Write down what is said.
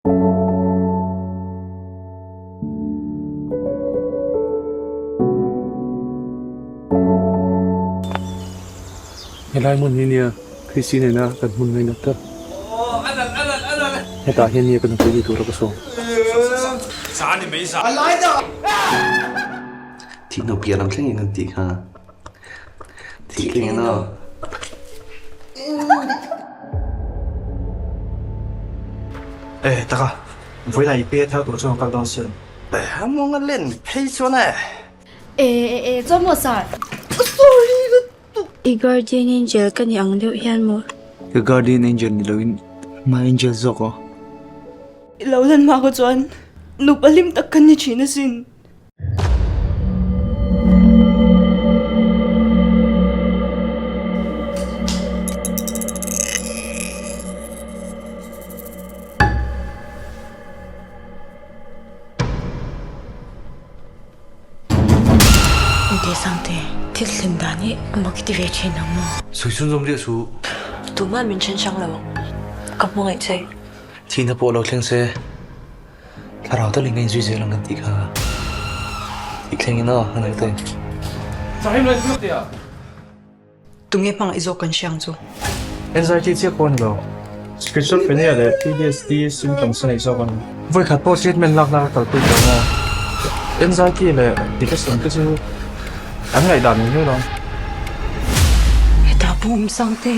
Helai mun ni nia Christine na kan mun ngai na ta. Heta hian ni kan pili tur ka so. Sa ni mai sa. Alai da. Thih no pia lam thleng ngan ti kha. Thih thleng no. Taka. Với lại bé theo tổ chức các đồng sự. Mo ngan len phei so na. Cho một sợi. I guardian angel ka ni ang deuh hian mo. Cái guardian angel ni loin ma angel zoko. Lâu lần mà có chuẩn. Nụ bà lim tắc cân như chỉ nó xin. Hindi Chhangte. Thih dani motivate chin mo. Soisun zom le su. Tu ma min chen sang lo. Ka mo ngai chei. Thih na po lo thleng se. Tharau ta ling ngai zui ze lang kan ti kha. Thih thleng no hanai te. Sahim lai phuk tia. Tu nge pang izo kan siang chu. Anxiety chia con lo. Scripture phải này là PTSD symptoms này do con. Với khát po treatment lạc lạc tal tu đó. Anxiety là thì cái sự cái sự anh ngày đàn như thế nào? Ta bum Chhangte.